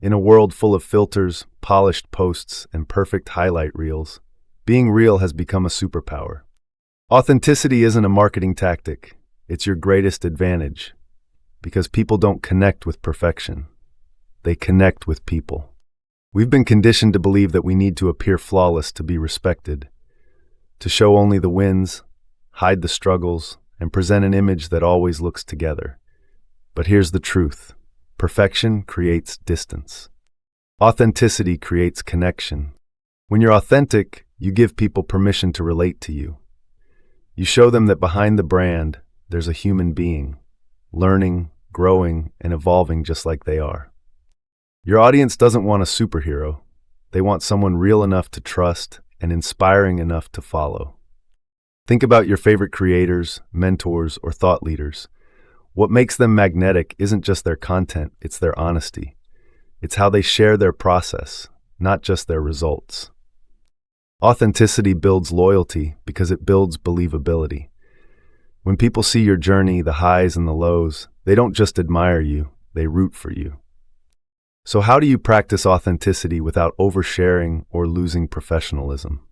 In a world full of filters, polished posts, and perfect highlight reels, being real has become a superpower. Authenticity isn't a marketing tactic, it's your greatest advantage, because people don't connect with perfection. They connect with people. We've been conditioned to believe that we need to appear flawless to be respected, to show only the wins, hide the struggles, and present an image that always looks together. But here's the truth. Perfection creates distance. Authenticity creates connection. When you're authentic, you give people permission to relate to you. You show them that behind the brand, there's a human being, learning, growing, and evolving just like they are. Your audience doesn't want a superhero. They want someone real enough to trust and inspiring enough to follow. Think about your favorite creators, mentors, or thought leaders. What makes them magnetic isn't just their content, it's their honesty. It's how they share their process, not just their results. Authenticity builds loyalty because it builds believability. When people see your journey, the highs and the lows, they don't just admire you, they root for you. So how do you practice authenticity without oversharing or losing professionalism?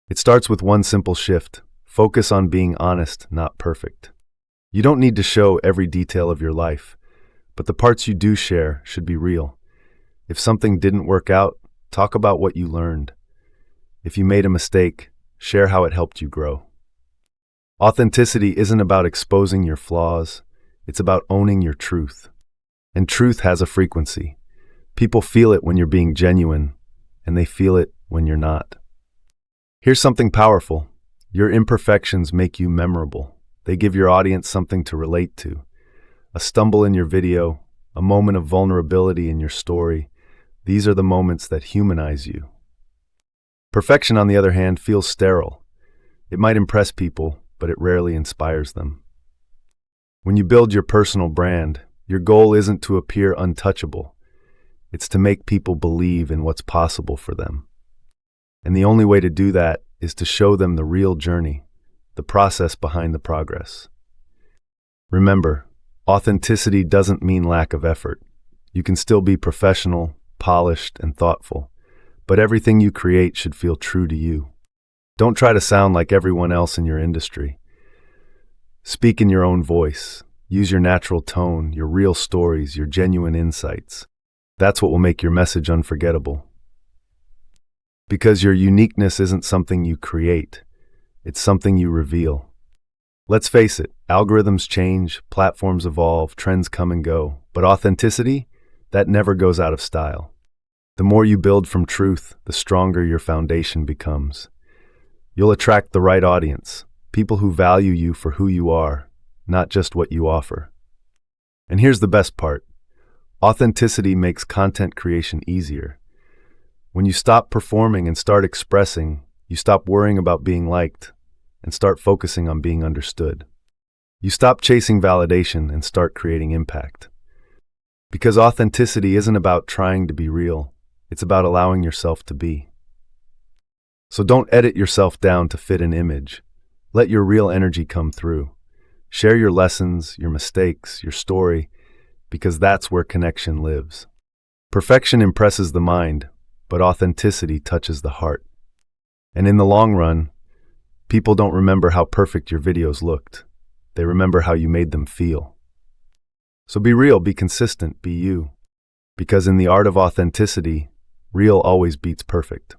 It starts with one simple shift. Focus on being honest, not perfect. You don't need to show every detail of your life, but the parts you do share should be real. If something didn't work out, talk about what you learned. If you made a mistake, share how it helped you grow. Authenticity isn't about exposing your flaws, it's about owning your truth. And truth has a frequency. People feel it when you're being genuine, and they feel it when you're not. Here's something powerful. Your imperfections make you memorable. They give your audience something to relate to. A stumble in your video, a moment of vulnerability in your story, these are the moments that humanize you. Perfection, on the other hand, feels sterile. It might impress people, but it rarely inspires them. When you build your personal brand, your goal isn't to appear untouchable. It's to make people believe in what's possible for them. And the only way to do that is to show them the real journey, the process behind the progress. Remember, authenticity doesn't mean lack of effort. You can still be professional, polished, and thoughtful, but everything you create should feel true to you. Don't try to sound like everyone else in your industry. Speak in your own voice. Use your natural tone, your real stories, your genuine insights. That's what will make your message unforgettable. Because your uniqueness isn't something you create. It's something you reveal. Let's face it, algorithms change, platforms evolve, trends come and go, but authenticity, that never goes out of style. The more you build from truth, the stronger your foundation becomes. You'll attract the right audience, people who value you for who you are, not just what you offer. And here's the best part. Authenticity makes content creation easier. When you stop performing and start expressing, you stop worrying about being liked and start focusing on being understood. You stop chasing validation and start creating impact. Because authenticity isn't about trying to be real, it's about allowing yourself to be. So don't edit yourself down to fit an image. Let your real energy come through. Share your lessons, your mistakes, your story, because that's where connection lives. Perfection impresses the mind, but authenticity touches the heart. And in the long run, people don't remember how perfect your videos looked. They remember how you made them feel. So be real, be consistent, be you. Because in the art of authenticity, real always beats perfect.